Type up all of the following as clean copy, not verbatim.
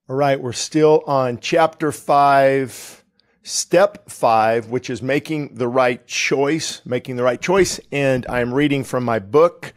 All right, we're still on chapter 5, step 5, which is making the right choice, And I'm reading from my book,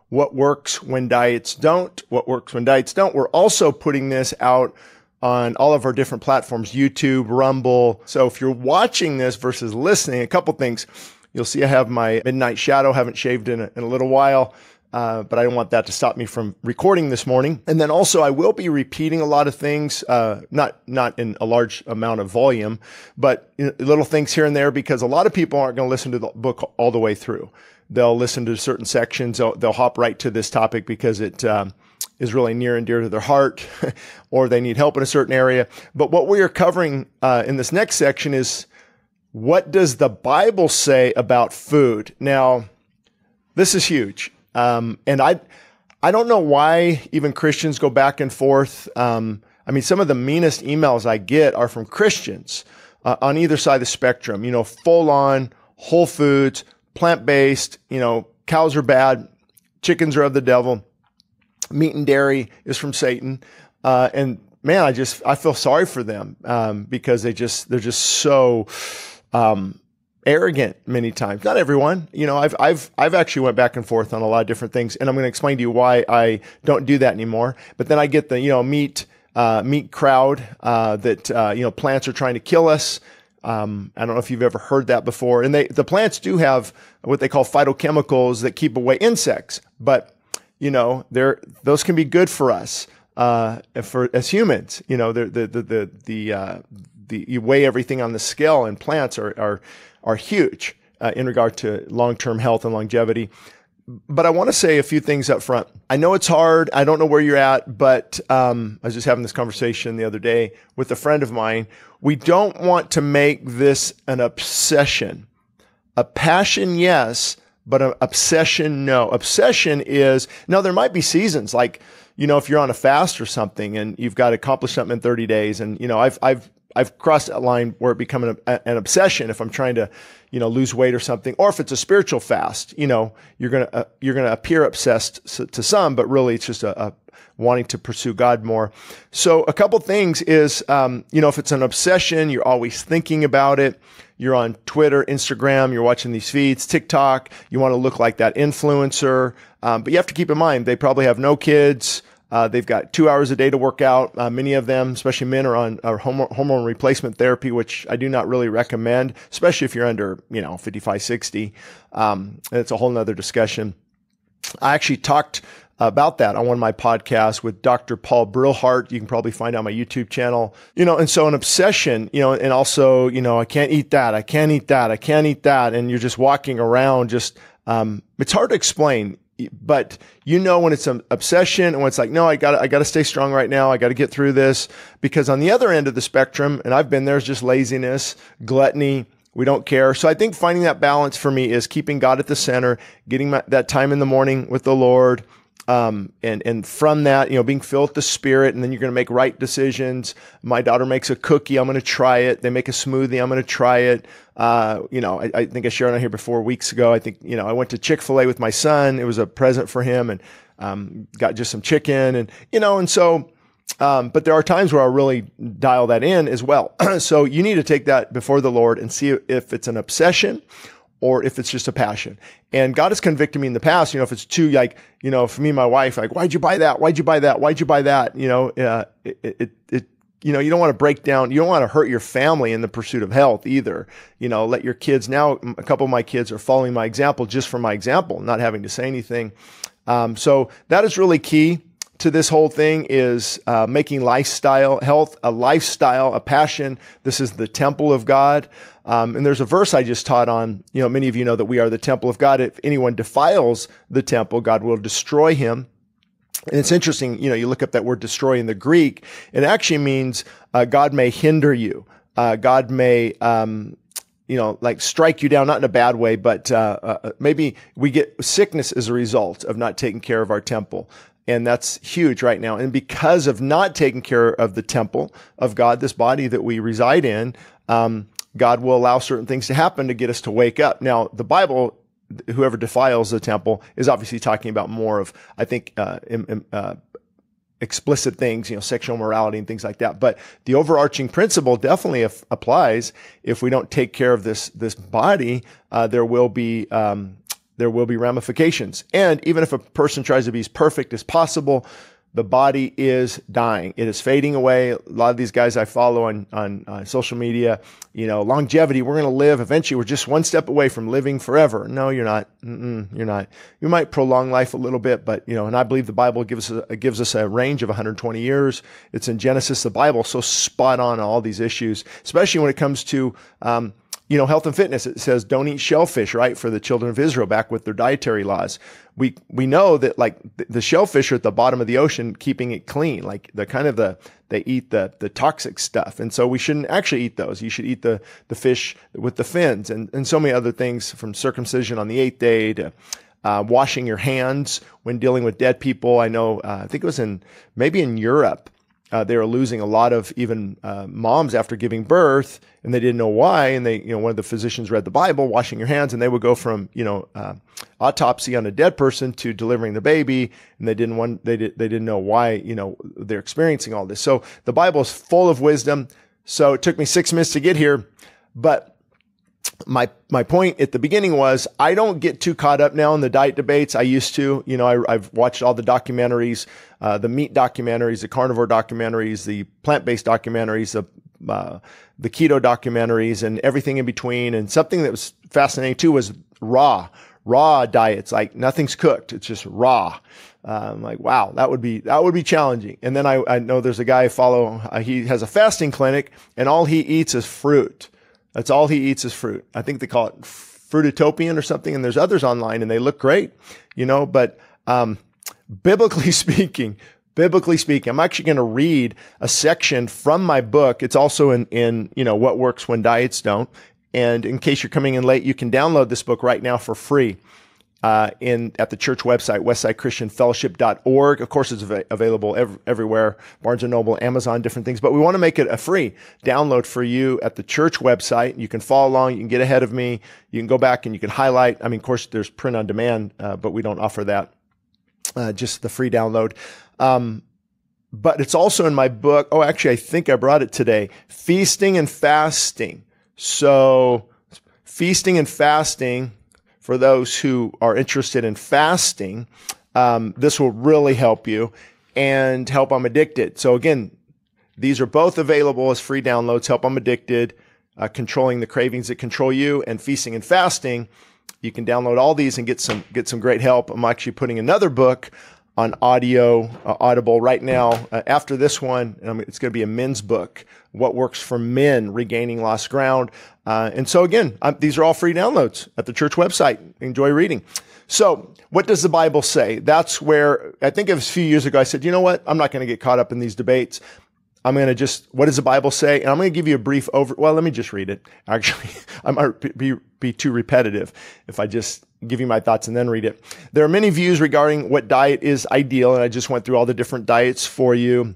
What Works When Diets Don't, What Works When Diets Don't. We're also putting this out on all of our different platforms, YouTube, Rumble. So if you're watching this versus listening, a couple things. You'll see I have my midnight shadow, haven't shaved in a little while. But I don't want that to stop me from recording this morning. And then also I will be repeating a lot of things, not in a large amount of volume, but little things here and there, because a lot of people aren't going to listen to the book all the way through. They'll listen to certain sections. They'll hop right to this topic because it is really near and dear to their heart, or they need help in a certain area. But what we are covering in this next section is, what does the Bible say about food? Now, this is huge. And I don't know why even Christians go back and forth. Some of the meanest emails I get are from Christians, on either side of the spectrum, full on whole foods, plant-based, cows are bad, chickens are of the devil, meat and dairy is from Satan. And man, I feel sorry for them, because they're just so, arrogant many times. Not everyone. I've actually went back and forth on a lot of different things, and I'm going to explain to you why I don't do that anymore. But then I get the, meat crowd, that, plants are trying to kill us. I don't know if you've ever heard that before. And the plants do have what they call phytochemicals that keep away insects, but those can be good for us, as humans. You weigh everything on the scale, and plants are huge in regard to long-term health and longevity. But I want to say a few things up front. I know it's hard. I don't know where you're at, but I was just having this conversation the other day with a friend of mine. We don't want to make this an obsession. A passion, yes, but an obsession, no. Obsession is, now there might be seasons, like, if you're on a fast or something and you've got to accomplish something in 30 days. And, I've crossed that line where it becomes an obsession if I'm trying to, lose weight or something, or if it's a spiritual fast, you're going to appear obsessed to some, but really it's just a wanting to pursue God more. So a couple things is, if it's an obsession, you're always thinking about it. You're on Twitter, Instagram, you're watching these feeds, TikTok, you want to look like that influencer. But you have to keep in mind, they probably have no kids. They've got 2 hours a day to work out. Many of them, especially men, are on hormone replacement therapy, which I do not really recommend, especially if you're under, 55, 60. It's a whole nother discussion. I actually talked about that on one of my podcasts with Dr. Paul Brillhart. You can probably find on my YouTube channel, and so an obsession, and also, I can't eat that. I can't eat that. I can't eat that. And you're just walking around it's hard to explain. But when it's an obsession, and when it's like, no, I gotta stay strong right now. I gotta get through this. Because on the other end of the spectrum, and I've been there, is just laziness, gluttony. We don't care. So I think finding that balance for me is keeping God at the center, getting that time in the morning with the Lord. And from that, being filled with the Spirit, and then you're going to make right decisions. My daughter makes a cookie. I'm going to try it. They make a smoothie. I'm going to try it. I think I shared on here before weeks ago. I think, I went to Chick-fil-A with my son. It was a present for him, and, got just some chicken and so, but there are times where I'll really dial that in as well. So you need to take that before the Lord and see if it's an obsession or if it's just a passion. And God has convicted me in the past, if it's too, for me and my wife, like, why'd you buy that? Why'd you buy that? Why'd you buy that? You don't want to break down, you don't want to hurt your family in the pursuit of health either. Let your kids, now a couple of my kids are following my example just for my example, not having to say anything. So that is really key to this whole thing, is making lifestyle health a lifestyle, a passion. This is the temple of God. And there's a verse I just taught on, many of you know that we are the temple of God. If anyone defiles the temple, God will destroy him. And it's interesting, you look up that word destroy in the Greek, it actually means God may hinder you. God may, strike you down, not in a bad way, but maybe we get sickness as a result of not taking care of our temple. And that's huge right now. And because of not taking care of the temple of God, this body that we reside in, God will allow certain things to happen to get us to wake up. Now, the Bible, whoever defiles the temple, is obviously talking about more of, I think, explicit things, sexual morality and things like that. But the overarching principle definitely applies. If we don't take care of this body, there will be ramifications. And even if a person tries to be as perfect as possible, the body is dying. It is fading away. A lot of these guys I follow on social media, longevity, we're going to live. Eventually, we're just one step away from living forever. No, you're not. You're not. You might prolong life a little bit, but, and I believe the Bible gives us a range of 120 years. It's in Genesis, the Bible, so spot on all these issues, especially when it comes to, health and fitness. It says don't eat shellfish, right? For the children of Israel back with their dietary laws. We know that like the shellfish are at the bottom of the ocean, keeping it clean. Like they eat the toxic stuff. And so we shouldn't actually eat those. You should eat the fish with the fins and so many other things, from circumcision on the 8th day to washing your hands when dealing with dead people. I know, I think it was maybe in Europe, they were losing a lot of even moms after giving birth, and they didn't know why. And one of the physicians read the Bible, washing your hands, and they would go from autopsy on a dead person to delivering the baby, and they didn't know why they're experiencing all this. So the Bible is full of wisdom. So it took me 6 minutes to get here, but my point at the beginning was I don't get too caught up now in the diet debates. I used to, I've watched all the documentaries, the meat documentaries, the carnivore documentaries, the plant-based documentaries, the keto documentaries, and everything in between. And something that was fascinating too was raw diets. Like nothing's cooked. It's just raw. I'm like, wow, that would be challenging. And then I know there's a guy I follow. He has a fasting clinic, and all he eats is fruit. That's all he eats is fruit. I think they call it Fruitopian or something. And there's others online, and they look great, but biblically speaking, I'm actually going to read a section from my book. It's also in What Works When Diets Don't. And in case you're coming in late, you can download this book right now for free at the church website, westside.christianfellowship.org. Of course, it's available everywhere, Barnes & Noble, Amazon, different things. But we want to make it a free download for you at the church website. You can follow along. You can get ahead of me. You can go back and you can highlight. I mean, of course, there's print on demand, but we don't offer that, just the free download. But it's also in my book. Oh, actually, I think I brought it today. Feasting and Fasting. So feasting and fasting, for those who are interested in fasting, this will really help you and help I'm Addicted. So again, these are both available as free downloads. Help I'm Addicted, Controlling the Cravings That Control You, and Feasting and Fasting. You can download all these and get some great help. I'm actually putting another book on Audible right now. After this one, it's going to be a men's book, What Works for Men, Regaining Lost Ground. And so again, these are all free downloads at the church website. Enjoy reading. So what does the Bible say? That's where I think it was a few years ago, I said, you know what? I'm not going to get caught up in these debates. I'm going to what does the Bible say? And I'm going to give you a brief well, let me just read it. Actually, I might be too repetitive if I just give you my thoughts and then read it. There are many views regarding what diet is ideal, and I just went through all the different diets for you.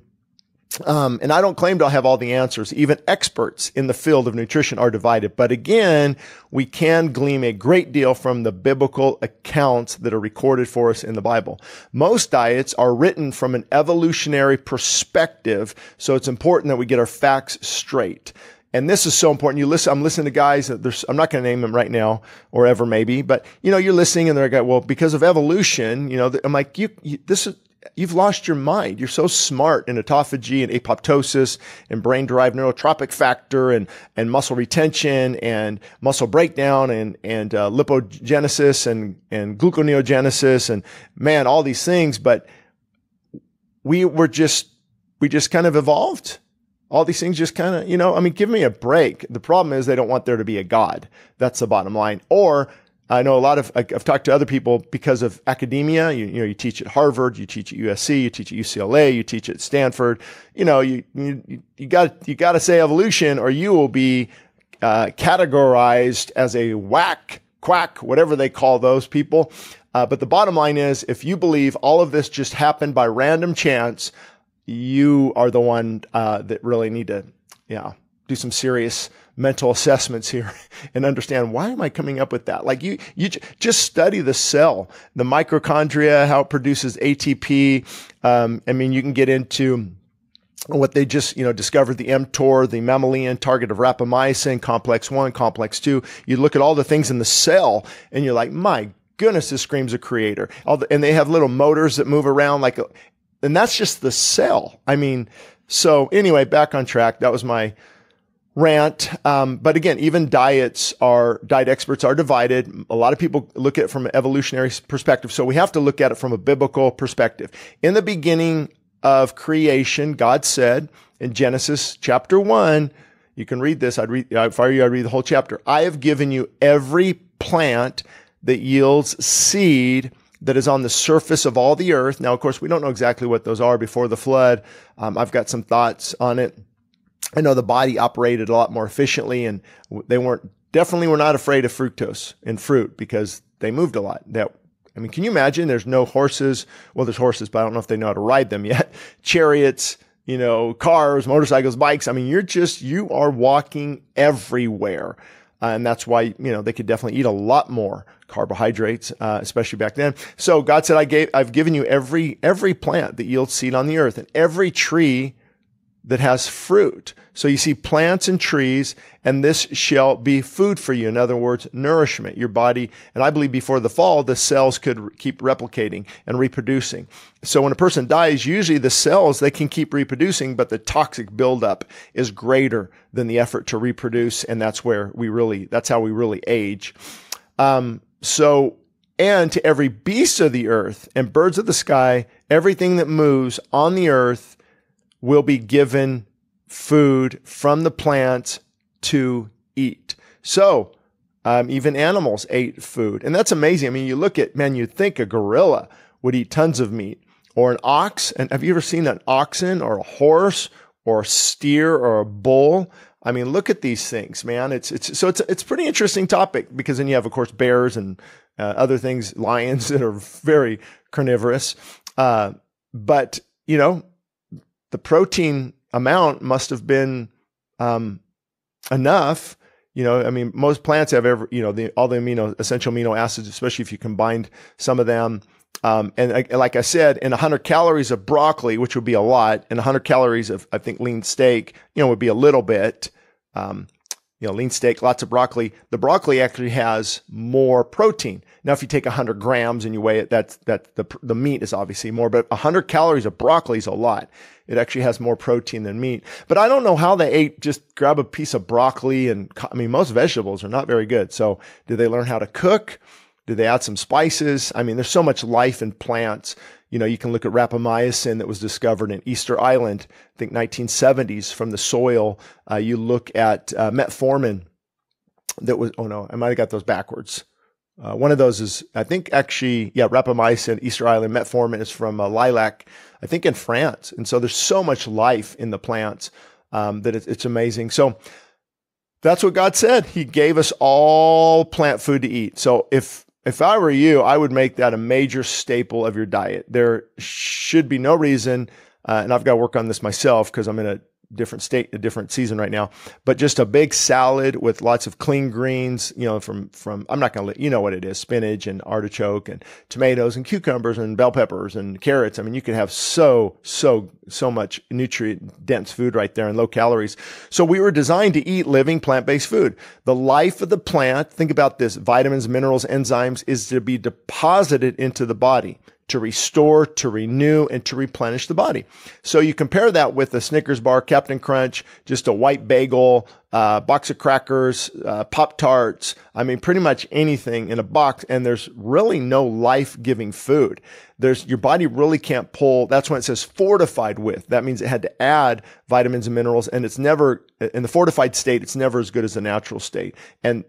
And I don't claim to have all the answers. Even experts in the field of nutrition are divided. But again, we can glean a great deal from the biblical accounts that are recorded for us in the Bible. Most diets are written from an evolutionary perspective, so it's important that we get our facts straight. And this is so important. I'm listening to guys that I'm not going to name them right now or ever maybe, but you're listening and they're like, well, because of evolution, I'm like, you've lost your mind. You're so smart in autophagy and apoptosis and brain-derived neurotropic factor and muscle retention and muscle breakdown and lipogenesis and gluconeogenesis and man, all these things. But we just kind of evolved. All these things just kind of, give me a break. The problem is they don't want there to be a God. That's the bottom line. Or I know I've talked to other people because of academia. You teach at Harvard, you teach at USC, you teach at UCLA, you teach at Stanford. You got to say evolution, or you will be categorized as a quack, whatever they call those people. But the bottom line is, if you believe all of this just happened by random chance, you are the one that really need to, do some serious mental assessments here and understand, why am I coming up with that? Like you just study the cell, the mitochondria, how it produces ATP. You can get into what they just, discovered, the mTOR, the mammalian target of rapamycin, complex 1, complex 2. You look at all the things in the cell and you're like, my goodness, this screams a creator. And they have little motors that move around and that's just the cell. So anyway, back on track. That was my rant. But again, even diet experts are divided. A lot of people look at it from an evolutionary perspective. So we have to look at it from a biblical perspective. In the beginning of creation, God said in Genesis chapter 1, you can read this. If I were you, I'd read the whole chapter. I have given you every plant that yields seed that is on the surface of all the earth. Now, of course, we don't know exactly what those are before the flood. I've got some thoughts on it. I know the body operated a lot more efficiently, and they were not afraid of fructose in fruit because they moved a lot. Can you imagine? There's no horses. Well, there's horses, but I don't know if they know how to ride them yet. Chariots, cars, motorcycles, bikes. You are walking everywhere. And that's why, they could definitely eat a lot more carbohydrates, especially back then. So God said, I've given you every plant that yields seed on the earth and every tree that has fruit. So you see plants and trees, and this shall be food for you. In other words, nourishment, your body. And I believe before the fall, the cells could keep replicating and reproducing. So when a person dies, usually the cells, they can keep reproducing, but the toxic buildup is greater than the effort to reproduce. And that's how we really age. And to every beast of the earth and birds of the sky, everything that moves on the earth will be given food from the plants to eat. So even animals ate food. And that's amazing. You look at, you'd think a gorilla would eat tons of meat, or an ox. And have you ever seen an oxen or a horse or a steer or a bull? Look at these things, man. It's a pretty interesting topic, because then you have, of course, bears and other things, lions that are very carnivorous. But the protein amount must have been enough. Most plants have all the essential amino acids, especially if you combined some of them. And like I said, in 100 calories of broccoli, which would be a lot, and 100 calories of, I think, lean steak, would be a little bit. Lean steak, lots of broccoli. The broccoli actually has more protein. Now, if you take 100 grams and you weigh it, the meat is obviously more, but 100 calories of broccoli is a lot. It actually has more protein than meat. But I don't know how they ate, just grab a piece of broccoli and, most vegetables are not very good. So did they learn how to cook? Did they add some spices? There's so much life in plants. You can look at rapamycin that was discovered in Easter Island, I think 1970s, from the soil. You look at metformin that was, I might have got those backwards. One of those is, I think rapamycin, Easter Island. Metformin is from lilac, I think in France. And so there's so much life in the plants that it's amazing. So that's what God said. He gave us all plant food to eat. So if I were you, I would make that a major staple of your diet. There should be no reason, and I've got to work on this myself because I'm in a different state, a different season right now, but just a big salad with lots of clean greens, from, I'm not going to let you know what it is, spinach and artichoke and tomatoes and cucumbers and bell peppers and carrots. You could have so much nutrient dense food right there and low calories. So we were designed to eat living plant-based food. The life of the plant, think about this, vitamins, minerals, enzymes, is to be deposited into the body to restore, to renew, and to replenish the body. So you compare that with a Snickers bar, Captain Crunch, just a white bagel, box of crackers, Pop-Tarts. Pretty much anything in a box, and there's really no life-giving food. Your body really can't pull. That's when it says fortified with. That means it had to add vitamins and minerals, and it's never, in the fortified state, it's never as good as the natural state. And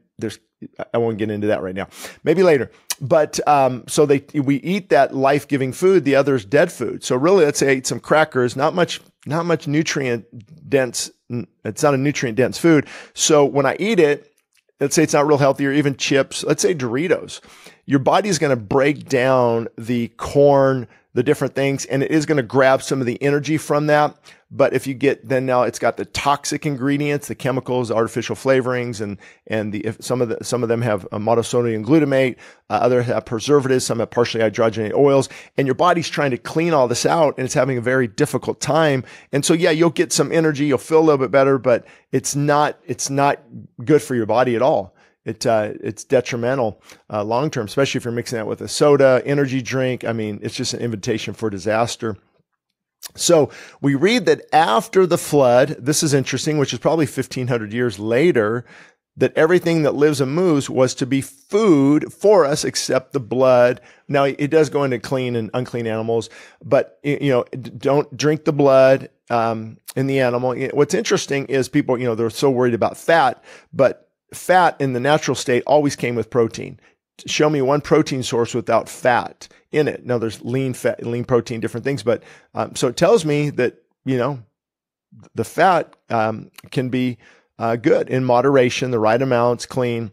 I won't get into that right now. Maybe later. But we eat that life-giving food. The other is dead food. So really, let's say I eat some crackers. Not much nutrient dense. It's not a nutrient dense food. So when I eat it, let's say it's not real healthy, or even chips. Let's say Doritos. Your body is going to break down the corn, the different things, and it is going to grab some of the energy from that. But if you get, then now it's got the toxic ingredients, the chemicals, artificial flavorings, some of them have monosodium glutamate, others have preservatives, some have partially hydrogenated oils, and your body's trying to clean all this out, and it's having a very difficult time. And so, yeah, you'll get some energy, you'll feel a little bit better, but it's not good for your body at all. It's detrimental long term, especially if you're mixing that with a soda, energy drink. I mean, it's just an invitation for disaster. So we read that after the flood, this is interesting, which is probably 1,500 years later, that everything that lives and moves was to be food for us except the blood. Now, it does go into clean and unclean animals, but don't drink the blood in the animal. What's interesting is people, they're so worried about fat, but fat in the natural state always came with protein. Show me one protein source without fat in it. Now there's lean fat, lean protein, different things, but so it tells me that the fat can be good in moderation, the right amounts, clean.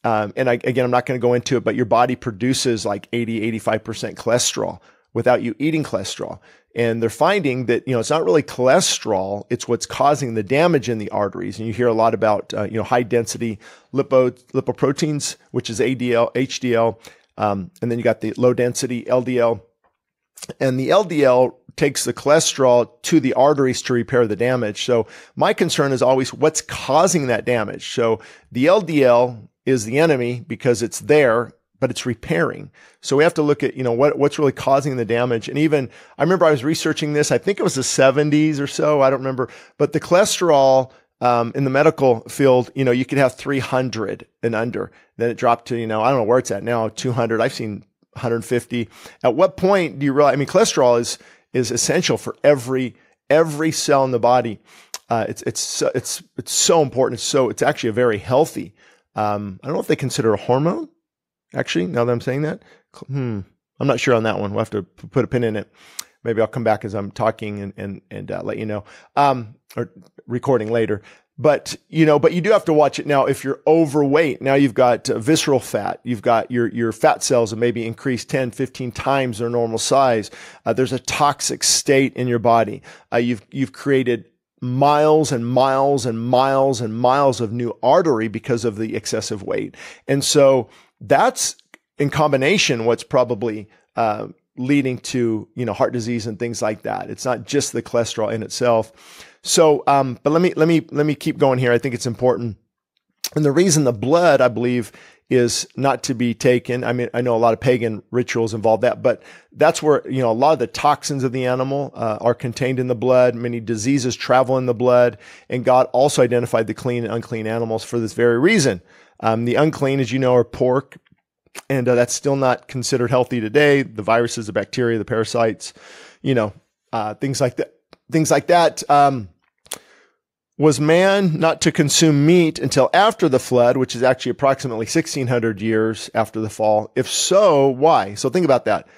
And again, I'm not going to go into it, but your body produces like 80-85% cholesterol without you eating cholesterol. And they're finding that, it's not really cholesterol, it's what's causing the damage in the arteries. And you hear a lot about, high density lipoproteins, which is ADL, HDL. And then you got the low density LDL. And the LDL takes the cholesterol to the arteries to repair the damage. So my concern is always what's causing that damage. So the LDL is the enemy because it's there, but it's repairing. So we have to look at, what's really causing the damage. And even, I remember I was researching this, I think it was the 70s or so, I don't remember, but the cholesterol, in the medical field, you could have 300 and under. Then it dropped to, I don't know where it's at now, 200. I've seen 150. At what point do you realize, cholesterol is essential for every cell in the body. It's so important. It's actually a very healthy, I don't know if they consider a hormone. Actually, now that I'm saying that, I'm not sure on that one. We'll have to put a pin in it. Maybe I'll come back as I'm talking and let you know, or recording later. But you do have to watch it. Now, if you're overweight, now you've got visceral fat. You've got your fat cells have maybe increased 10, 15 times their normal size. There's a toxic state in your body. You've created miles and miles and miles and miles of new artery because of the excessive weight. And so that's in combination what's probably leading to heart disease and things like that. It's not just the cholesterol in itself. So, but let me keep going here. I think it's important. And the reason the blood, I believe, is not to be taken. I mean, I know a lot of pagan rituals involve that, but that's where, a lot of the toxins of the animal are contained in the blood. Many diseases travel in the blood. And God also identified the clean and unclean animals for this very reason. The unclean, as you know, are pork. And that's still not considered healthy today. The viruses, the bacteria, the parasites, things like that. Was man not to consume meat until after the flood, which is actually approximately 1,600 years after the fall? If so, why? So think about that.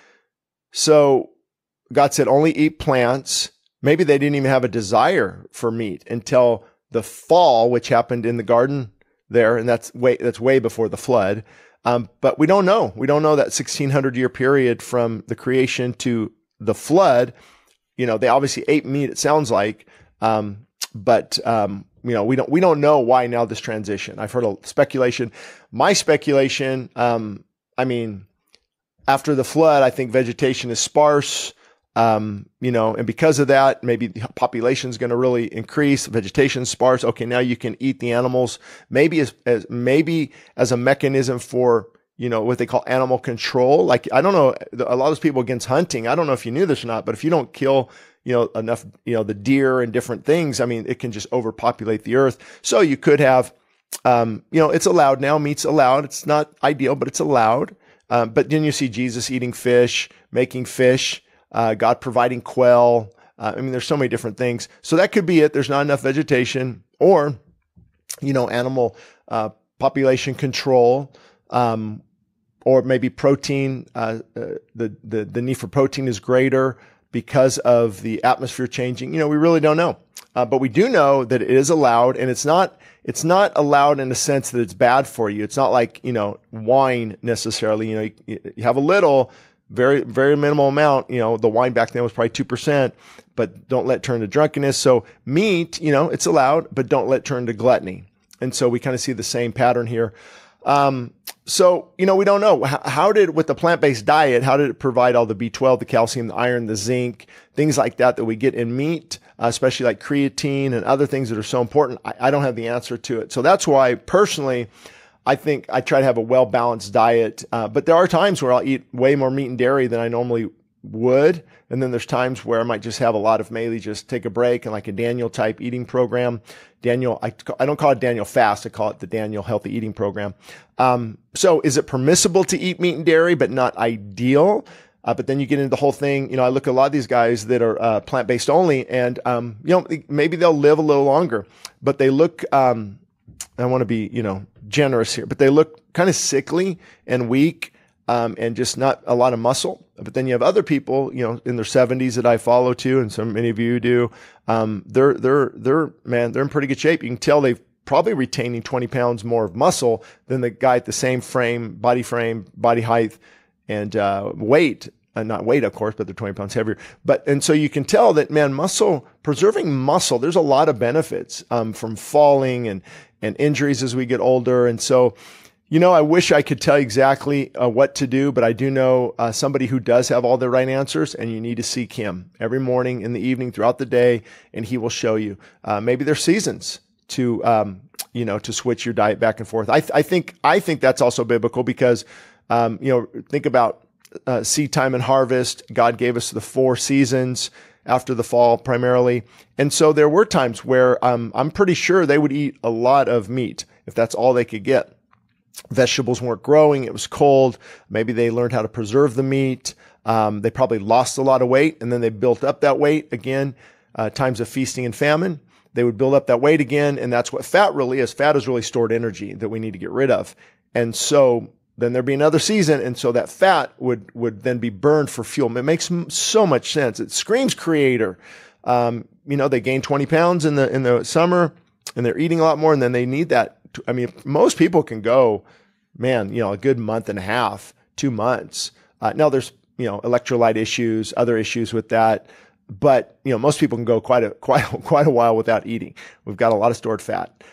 So God said, only eat plants. Maybe they didn't even have a desire for meat until the fall, which happened in the garden there. And that's way before the flood. But we don't know. We don't know that 1,600-year period from the creation to the flood. They obviously ate meat, it sounds like. But we don't know why now this transition. I've heard a speculation. My speculation, after the flood, I think vegetation is sparse. And because of that, maybe the population is going to really increase. Vegetation sparse. Okay, now you can eat the animals. Maybe as a mechanism for what they call animal control. Like, I don't know, a lot of those people against hunting. I don't know if you knew this or not, but if you don't kill enough the deer and different things, it can just overpopulate the earth. So you could have it's allowed now. Meat's allowed. It's not ideal, but it's allowed. But then you see Jesus eating fish, making fish. God providing quail. There's so many different things. So that could be it. There's not enough vegetation, or, animal population control, or maybe protein. The need for protein is greater because of the atmosphere changing. We really don't know. But we do know that it is allowed, and it's not allowed in the sense that it's bad for you. It's not like, wine necessarily. You have a little, very, very minimal amount. The wine back then was probably 2%, but don't let it turn to drunkenness. So meat, it's allowed, but don't let it turn to gluttony. And so we kind of see the same pattern here. So, we don't know with the plant-based diet, how did it provide all the B12, the calcium, the iron, the zinc, things like that we get in meat, especially like creatine and other things that are so important. I don't have the answer to it. So that's why personally, I think I try to have a well-balanced diet. But there are times where I'll eat way more meat and dairy than I normally would. And then there's times where I might just have a lot of maybe just take a break and like a Daniel type eating program. Daniel, I don't call it Daniel fast. I call it the Daniel healthy eating program. So is it permissible to eat meat and dairy, but not ideal? But then you get into the whole thing. I look at a lot of these guys that are plant-based only and, maybe they'll live a little longer, but they look, I want to be, generous here, but they look kind of sickly and weak, and just not a lot of muscle. But then you have other people, in their 70s that I follow too, and so many of you do. They're in pretty good shape. You can tell they've probably retaining 20 pounds more of muscle than the guy at the same body height, and weight. Not weight, of course, but they're 20 pounds heavier. And so you can tell that, preserving muscle, there's a lot of benefits, from falling and injuries as we get older. And so, I wish I could tell you exactly what to do, but I do know somebody who does have all the right answers, and you need to seek him every morning, in the evening, throughout the day, and he will show you. Maybe there's seasons to, to switch your diet back and forth. I think that's also biblical because, think about seed time and harvest. God gave us the 4 seasons after the fall primarily. And so there were times where I'm pretty sure they would eat a lot of meat if that's all they could get. Vegetables weren't growing. It was cold. Maybe they learned how to preserve the meat. They probably lost a lot of weight, and then they built up that weight again. Times of feasting and famine, they would build up that weight again. And that's what fat really is. Fat is really stored energy that we need to get rid of. And so then there'd be another season. And so that fat would then be burned for fuel. It makes so much sense. It screams creator. They gain 20 pounds in the summer, and they're eating a lot more. And then they need that. Most people can go, a good month and a half, 2 months. Now there's, electrolyte issues, other issues with that. But, most people can go quite a while without eating. We've got a lot of stored fat.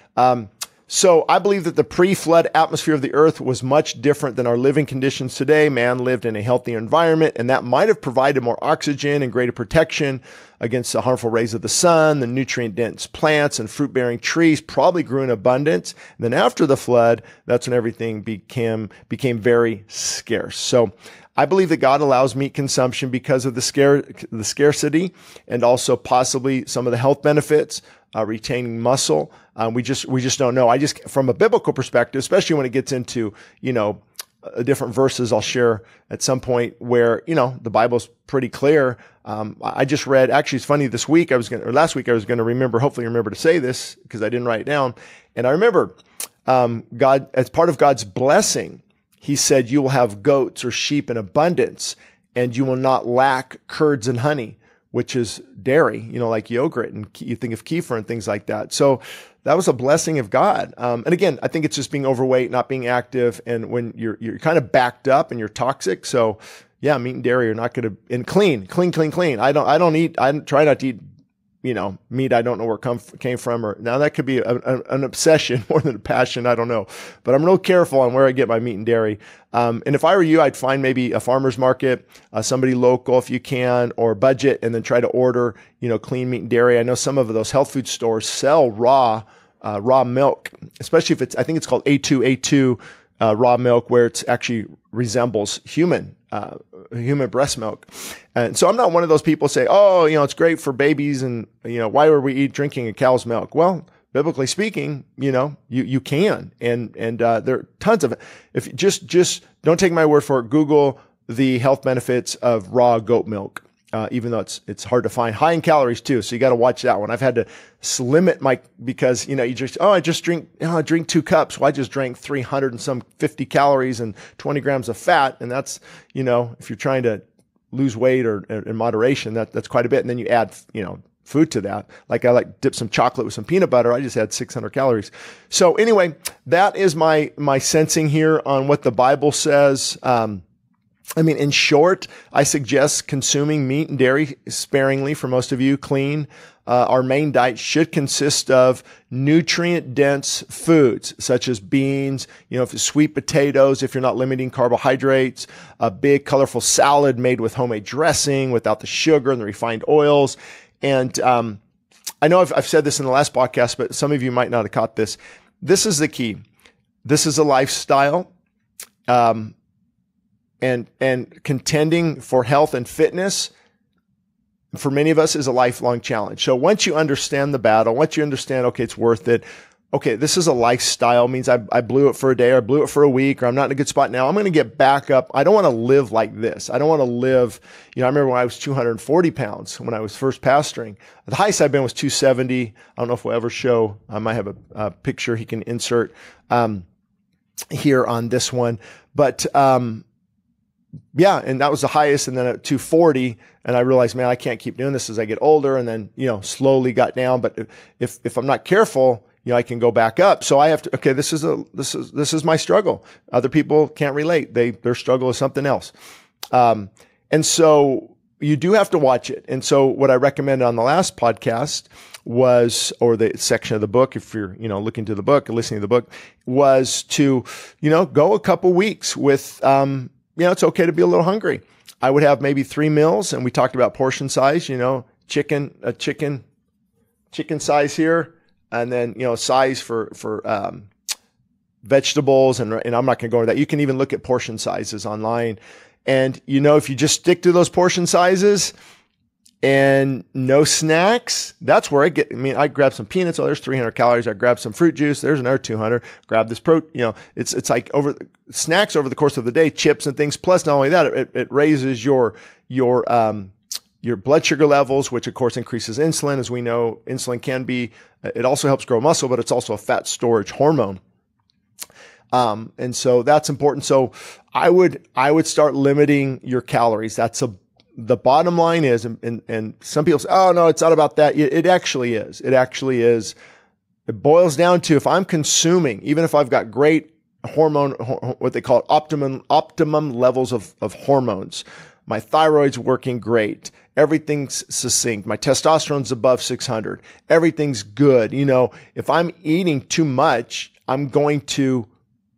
So I believe that the pre-flood atmosphere of the earth was much different than our living conditions today. Man lived in a healthier environment, and that might have provided more oxygen and greater protection against the harmful rays of the sun. The nutrient-dense plants and fruit-bearing trees probably grew in abundance. And then after the flood, that's when everything became very scarce. So I believe that God allows meat consumption because of the scarcity, and also possibly some of the health benefits, retaining muscle. We just don't know. From a biblical perspective, especially when it gets into, different verses I'll share at some point where, the Bible's pretty clear. I just read, actually it's funny, last week I was going to hopefully remember to say this because I didn't write it down. And I remember, God, as part of God's blessing, he said, you will have goats or sheep in abundance, and you will not lack curds and honey, which is dairy, like yogurt, and you think of kefir and things like that. So that was a blessing of God. And again, I think it's just being overweight, not being active, and when you're kind of backed up and you're toxic. So yeah, meat and dairy are not going to, and clean. I try not to eat, meat I don't know where it came from, or now that could be an obsession more than a passion. I don't know, but I'm real careful on where I get my meat and dairy. And if I were you, I'd find maybe a farmer's market, somebody local if you can, or budget, and then try to order, clean meat and dairy. I know some of those health food stores sell raw milk, especially if I think it's called A2 raw milk, where it's actually resembles human breast milk. And so I'm not one of those people say, it's great for babies, and, why were we drinking a cow's milk? Well, biblically speaking, you can, and there are tons of it. If just don't take my word for it, Google the health benefits of raw goat milk. Even though it's hard to find, high in calories too. So you got to watch that one. I've had to limit because I drink 2 cups. Well, I just drank 350 calories and 20 grams of fat. And that's, if you're trying to lose weight or in moderation, that's quite a bit. And then you add, food to that. Like I dip some chocolate with some peanut butter. I just had 600 calories. So anyway, that is my sensing here on what the Bible says. I mean, in short, I suggest consuming meat and dairy sparingly for most of you, clean. Our main diet should consist of nutrient-dense foods, such as beans, sweet potatoes, if you're not limiting carbohydrates, a big, colorful salad made with homemade dressing without the sugar and the refined oils. And I know I've said this in the last podcast, but some of you might not have caught this. This is the key. This is a lifestyle. And contending for health and fitness, for many of us, is a lifelong challenge. So once you understand the battle, once you understand, okay, it's worth it. Okay, this is a lifestyle, means I blew it for a day, or I blew it for a week, or I'm not in a good spot now. I'm going to get back up. I don't want to live like this. I don't want to live, I remember when I was 240 pounds when I was first pastoring. The highest I've been was 270. I don't know if we'll ever show. I might have a picture he can insert here on this one. But yeah, and that was the highest. And then at 240, and I realized, man, I can't keep doing this as I get older. And then, slowly got down. But if I'm not careful, I can go back up. So I have to, okay, this is my struggle. Other people can't relate. Their struggle is something else. And so you do have to watch it. And so what I recommended on the last podcast was, or the section of the book, if you're, looking to the book or listening to the book, was to, go a couple weeks with, it's okay to be a little hungry. I would have maybe 3 meals, and we talked about portion size, chicken size here, and then, size for vegetables. And I'm not going to go into that. You can even look at portion sizes online. And, if you just stick to those portion sizes and no snacks, that's where I grab some peanuts. Oh, there's 300 calories. I grab some fruit juice. There's another 200. Grab this it's like snacks over the course of the day, chips and things. Plus, not only that, it raises your blood sugar levels, which of course increases insulin. As we know, insulin it also helps grow muscle, but it's also a fat storage hormone. And so that's important. So I would start limiting your calories. The bottom line is, and some people say, oh no, it's not about that. It actually is. It actually is. It boils down to, if I'm consuming, even if I've got great what they call optimum levels of hormones, my thyroid's working great. Everything's succinct. My testosterone's above 600. Everything's good. If I'm eating too much, I'm going to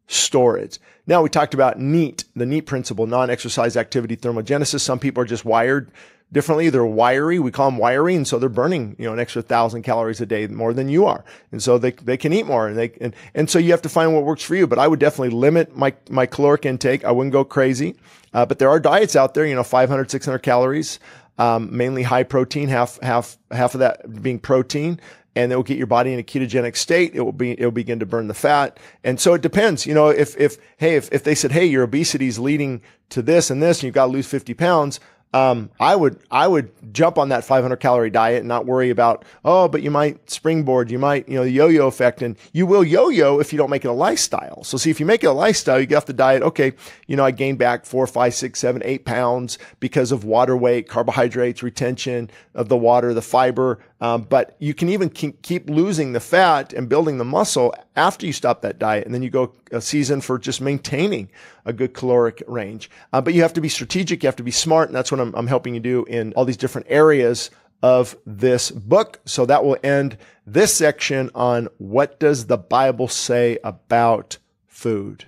store it. Now, we talked about NEAT, the NEAT principle, non-exercise activity thermogenesis. Some people are just wired differently. They're wiry. We call them wiry. And so they're burning, an extra 1,000 calories a day more than you are. And so they can eat more, and so you have to find what works for you. But I would definitely limit my caloric intake. I wouldn't go crazy. But there are diets out there, 500, 600 calories, mainly high protein, half of that being protein. And it will get your body in a ketogenic state. It'll begin to burn the fat. And so it depends, if they said, hey, your obesity is leading to this and this, and you've got to lose 50 pounds, I would jump on that 500 calorie diet and not worry about, but you might springboard, you might, the yo-yo effect, and you will yo-yo if you don't make it a lifestyle. So see, if you make it a lifestyle, you get off the diet. Okay. I gained back 4, 5, 6, 7, 8 pounds because of water weight, carbohydrates, retention of the water, the fiber. But you can even keep losing the fat and building the muscle after you stop that diet. And then you go a season for just maintaining a good caloric range. But you have to be strategic. You have to be smart. And that's what I'm helping you do in all these different areas of this book. So that will end this section on what does the Bible say about food.